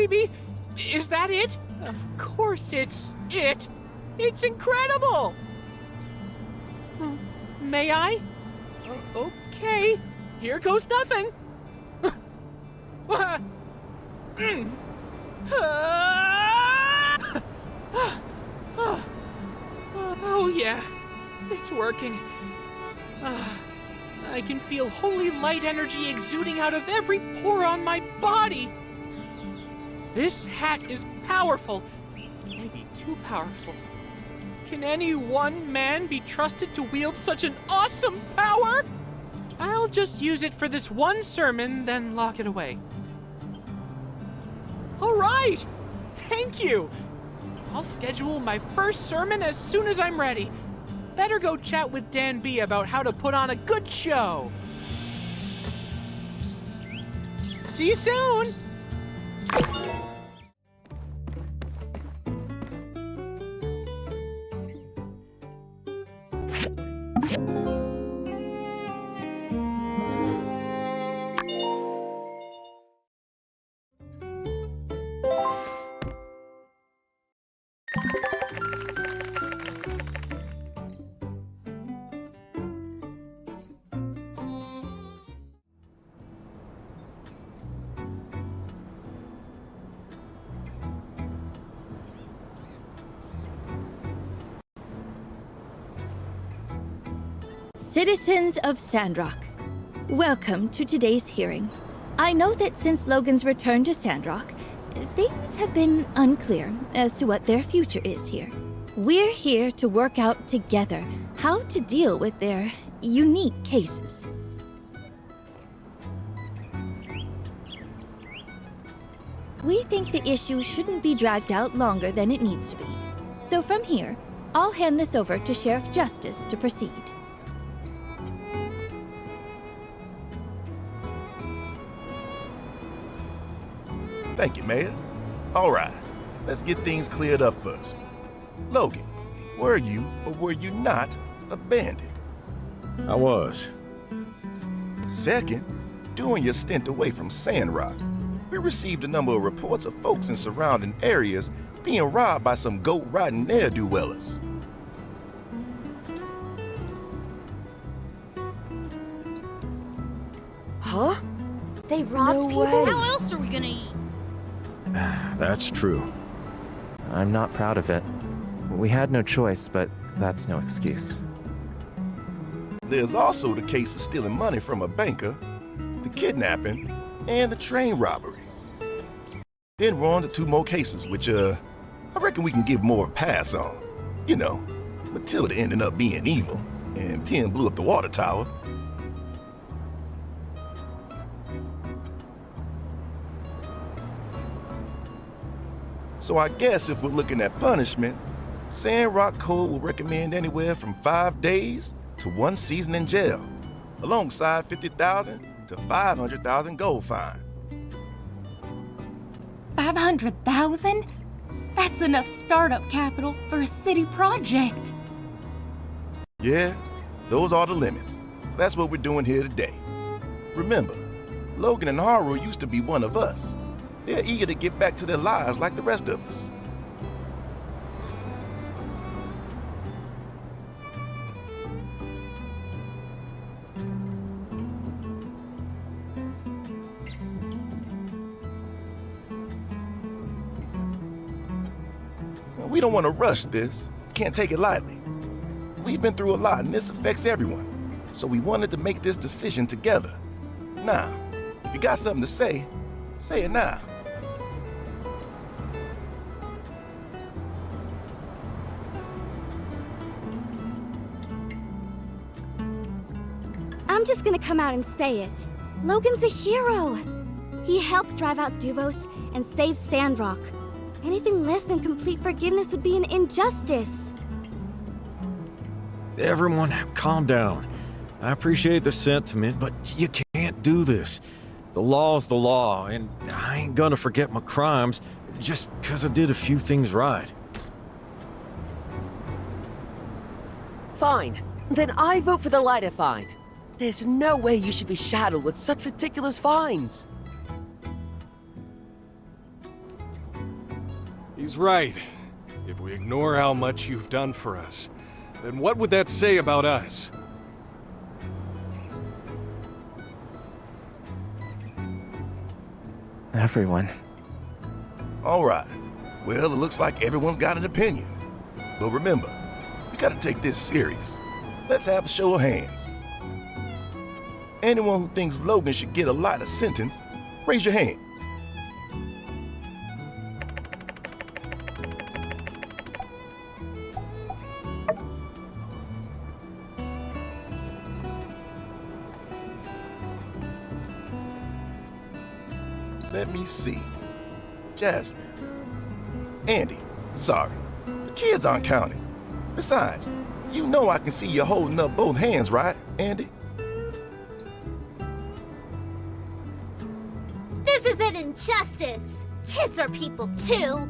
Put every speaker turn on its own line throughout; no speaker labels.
baby? Is that it? Of course it's it. It's incredible. May I? Okay. Here goes nothing. Oh yeah, it's working. I can feel holy light energy exuding out of every pore on my body. This hat is powerful, maybe too powerful. Can any one man be trusted to wield such an awesome power? I'll just use it for this one sermon, then lock it away. All right, thank you. I'll schedule my first sermon as soon as I'm ready. Better go chat with Dan B about how to put on a good show. See you soon!
Citizens of Sandrock, welcome to today's hearing. I know that since Logan's return to Sandrock, things have been unclear as to what their future is here. We're here to work out together how to deal with their unique cases. We think the issue shouldn't be dragged out longer than it needs to be. So from here, I'll hand this over to Sheriff Justice to proceed.
Thank you, Mayor. All right, let's get things cleared up first. Logan, were you or were you not abandoned?
I was.
Second, during your stint away from Sandrock, we received a number of reports of folks in surrounding areas being robbed by some goat-riding ne'er-do-wellers.
Huh?
They robbed
No
people?
way.
How else are we gonna eat?
That's true.
I'm not proud of it. We had no choice, but that's no excuse.
There's also the case of stealing money from a banker, the kidnapping, and the train robbery. Then we're on to 2 more cases, which, I reckon we can give more a pass on. You know, Matilda ending up being evil, and Penn blew up the water tower. So I guess if we're looking at punishment, Sandrock Code will recommend anywhere from 5 days to 1 season in jail, alongside 50,000 to 500,000 gold fine.
500,000? That's enough startup capital for a city project.
Yeah, those are the limits. So that's what we're doing here today. Remember, Logan and Haru used to be one of us. They're eager to get back to their lives like the rest of us. We don't want to rush this. Can't take it lightly. We've been through a lot and this affects everyone. So we wanted to make this decision together. Now, if you got something to say it now.
I'm just gonna come out and say it. Logan's a hero. He helped drive out Duvos and save Sandrock. Anything less than complete forgiveness would be an injustice.
Everyone, calm down. I appreciate the sentiment, but you can't do this. The law's the law, and I ain't gonna forget my crimes just because I did a few things right.
Fine. Then I vote for the lighter fine. There's no way you should be shadowed with such ridiculous fines.
He's right. If we ignore how much you've done for us, then what would that say about us?
Everyone.
All right. Well, it looks like everyone's got an opinion. But remember, we gotta take this serious. Let's have a show of hands. Anyone who thinks Logan should get a lighter sentence, raise your hand. Let me see. Jasmine. Andy, sorry. The kids aren't counting. Besides, you know I can see you holding up both hands, right, Andy?
This is an injustice. Kids are people too.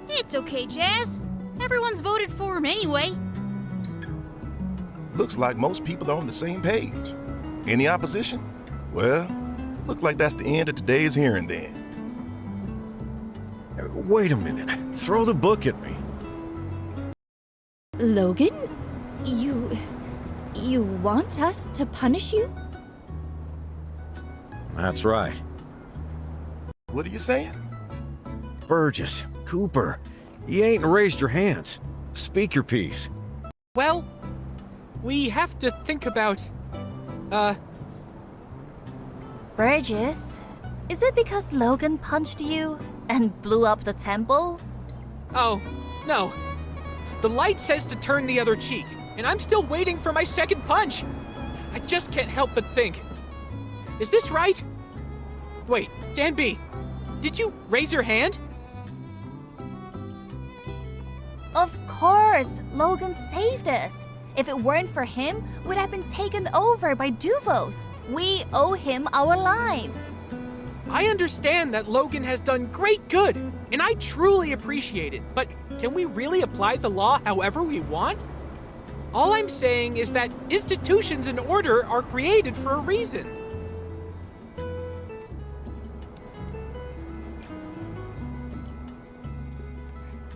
It's okay, Jazz. Everyone's voted for him anyway.
Looks like most people are on the same page. Any opposition? Well, look like that's the end of today's hearing then.
Wait a minute. Throw the book at me.
Logan? You want us to punish you?
That's right.
What are you saying?
Burgess, Cooper, you ain't raised your hands. Speak your piece.
Well, we have to think about,
Burgess, is it because Logan punched you and blew up the temple?
oh, no. The light says to turn the other cheek, and I'm still waiting for my second punch. I just can't help but think. Is this right? Wait, Dan B, did you raise your hand?
Of course! Logan saved us! If it weren't for him, we'd have been taken over by Duvos. We owe him our lives.
I understand that Logan has done great good, and I truly appreciate it, but can we really apply the law however we want? All I'm saying is that institutions and order are created for a reason.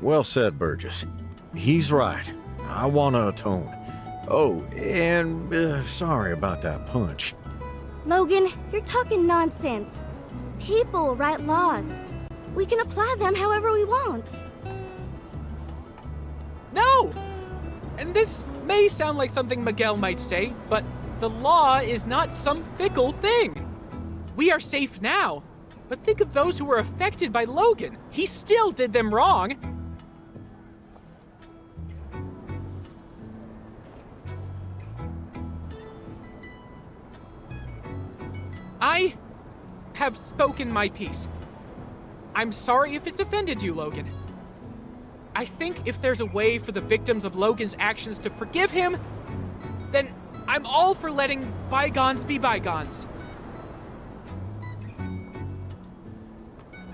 Well said, Burgess. He's right. I want to atone. Oh, and sorry about that punch.
Logan, you're talking nonsense. People write laws. We can apply them however we want.
No! And this may sound like something Miguel might say, but the law is not some fickle thing. We are safe now, but think of those who were affected by Logan. He still did them wrong. I have spoken my piece. I'm sorry if it's offended you, Logan. I think if there's a way for the victims of Logan's actions to forgive him, then I'm all for letting bygones be bygones.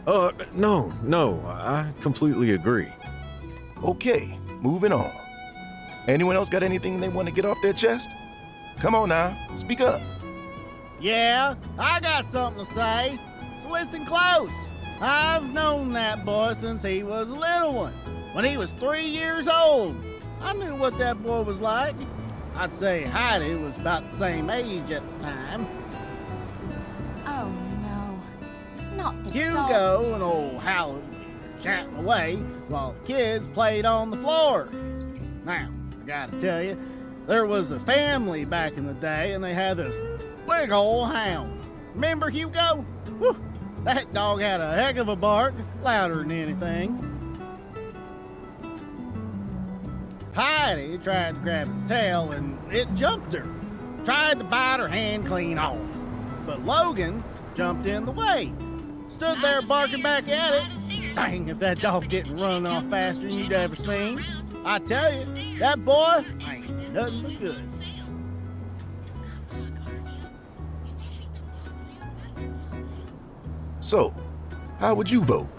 No, I completely agree.
Okay, moving on. Anyone else got anything they want to get off their chest? Come on now, speak up.
Yeah, I got something to say. So listen close. I've known that boy since he was a little one. When he was 3 years old, I knew what that boy was like. I'd say Heidi was about the same age at the time.
Oh no, not the
Hugo
dogs.
and old Howard were chatting away while the kids played on the floor. Now, I gotta tell you, there was a family back in the day and they had this big old hound. Remember Hugo? Whew, that dog had a heck of a bark, louder than anything. Heidi tried to grab his tail and it jumped her. Tried to bite her hand clean off. But Logan jumped in the way. Stood there barking back at it. Dang, if that dog didn't run off faster than you'd ever seen. I tell you, that boy ain't nothing but good.
So, how would you vote?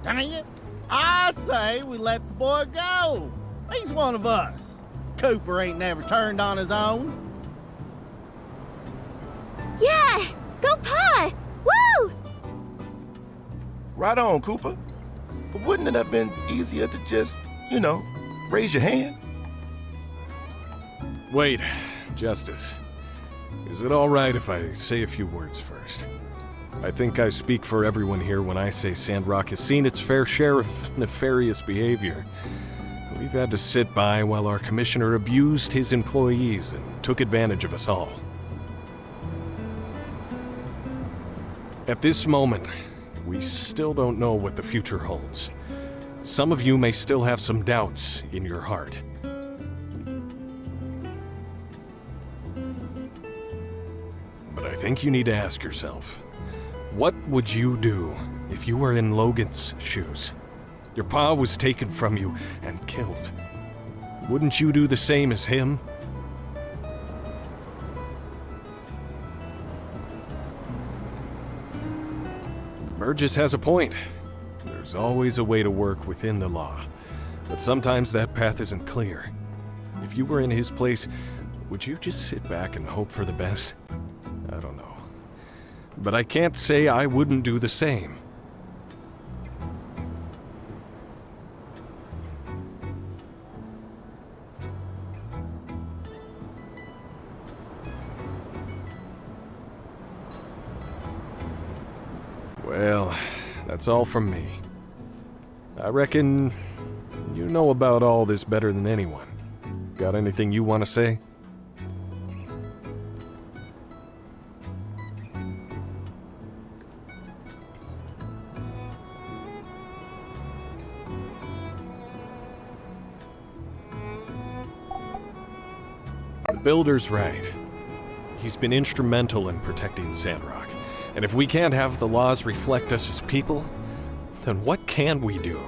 Dang it, I say we let the boy go. He's one of us. Cooper ain't never turned on his own.
Yeah! Go Pie! Woo!
Right on, Cooper. But wouldn't it have been easier to just, raise your hand?
Wait, Justice. Is it all right if I say a few words first? I think I speak for everyone here when I say Sandrock has seen its fair share of nefarious behavior. We've had to sit by while our commissioner abused his employees and took advantage of us all. At this moment, we still don't know what the future holds. Some of you may still have some doubts in your heart. But I think you need to ask yourself, what would you do if you were in Logan's shoes? Your pa was taken from you and killed. Wouldn't you do the same as him? Burgess has a point. There's always a way to work within the law, but sometimes that path isn't clear. If you were in his place, would you just sit back and hope for the best? I don't know. But I can't say I wouldn't do the same. Well, that's all from me. I reckon you know about all this better than anyone. Got anything you want to say? The Builder's right. He's been instrumental in protecting Sandrock. And if we can't have the laws reflect us as people, then what can we do?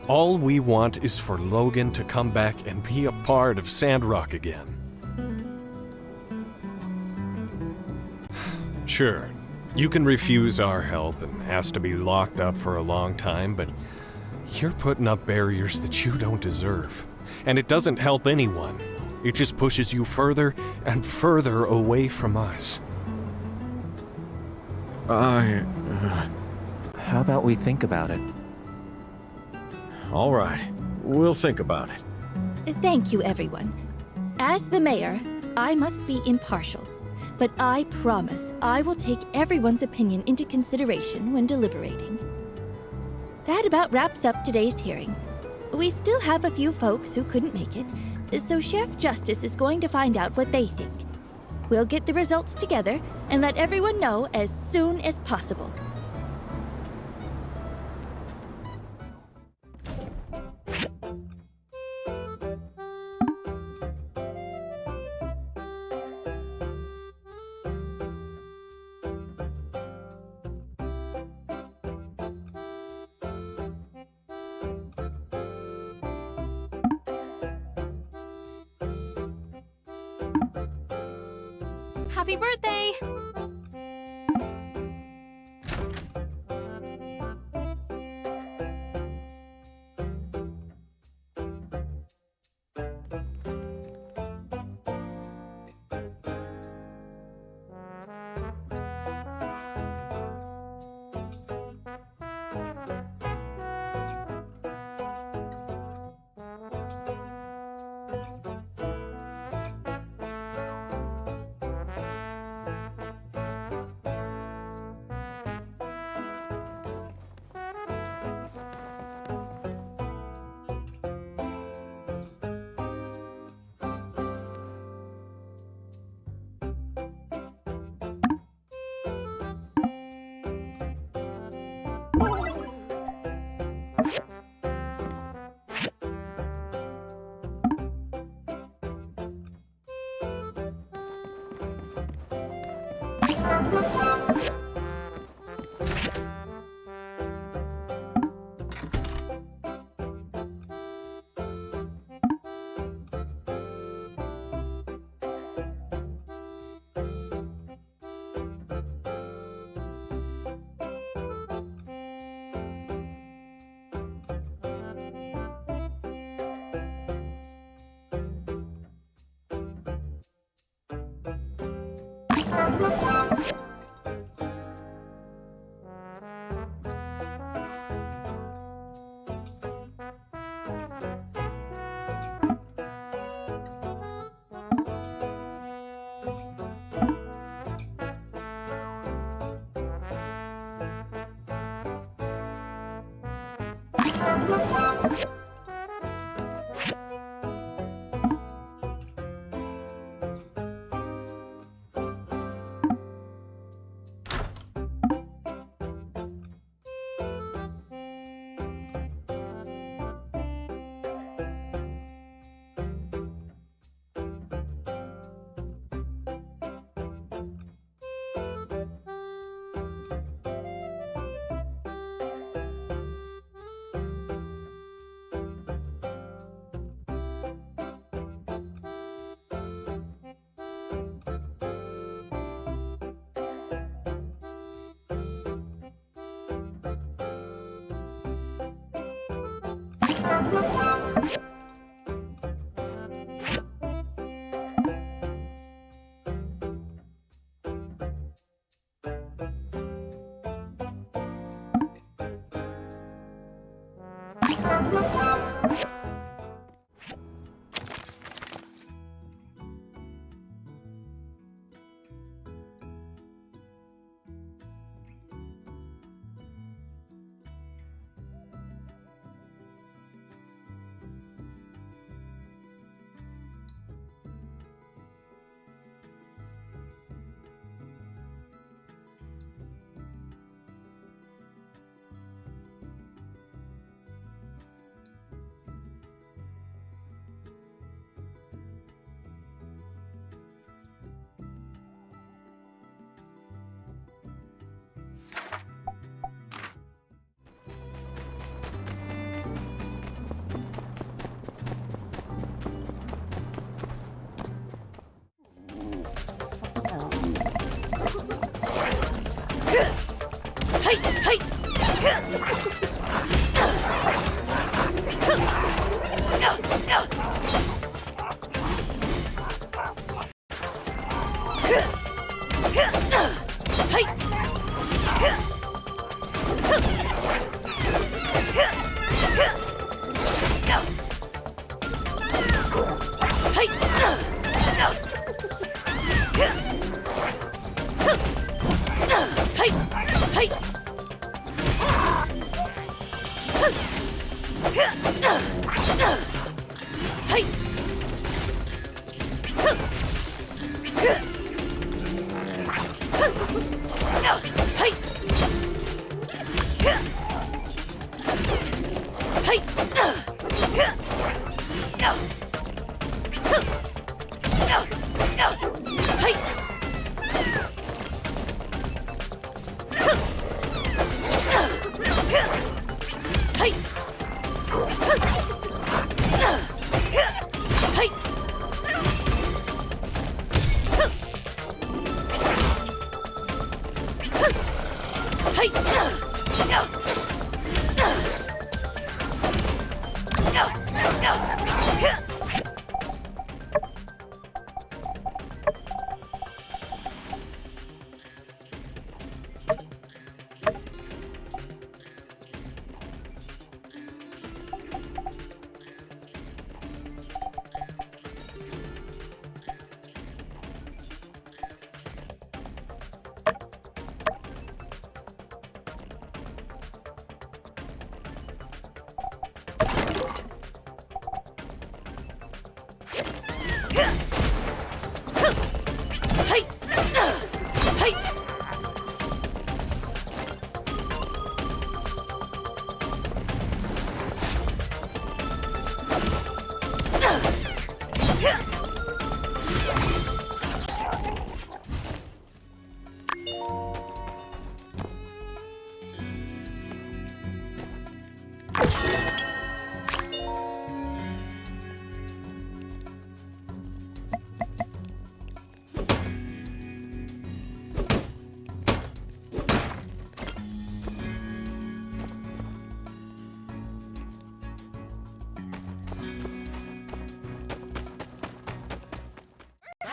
All we want is for Logan to come back and be a part of Sandrock again. Sure, you can refuse our help and ask to be locked up for a long time, but you're putting up barriers that you don't deserve. And it doesn't help anyone. It just pushes you further and further away from us.
How about we think about it?
All right, we'll think about it.
Thank you, everyone. As the mayor, I must be impartial, but I promise I will take everyone's opinion into consideration when deliberating. That about wraps up today's hearing. We still have a few folks who couldn't make it, so Sheriff Justice is going to find out what they think. We'll get the results together and let everyone know as soon as possible.
Happy birthday!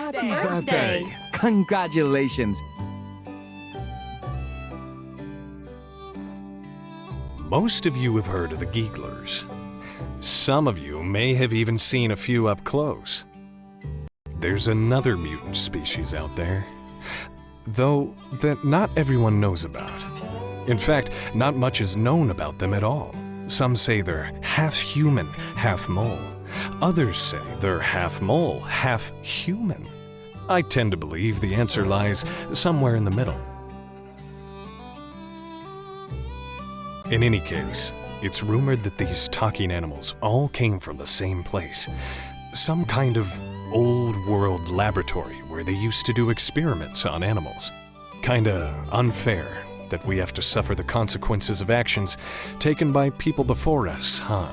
Happy birthday! Congratulations!
Most of you have heard of the Geeglers. Some of you may have even seen a few up close. There's another mutant species out there, though that not everyone knows about. In fact, not much is known about them at all, Some say they're half human, half mole. Others say they're half mole, half human. I tend to believe the answer lies somewhere in the middle. In any case, it's rumored that these talking animals all came from the same place. Some kind of old-world laboratory where they used to do experiments on animals. Kinda unfair that we have to suffer the consequences of actions taken by people before us, huh?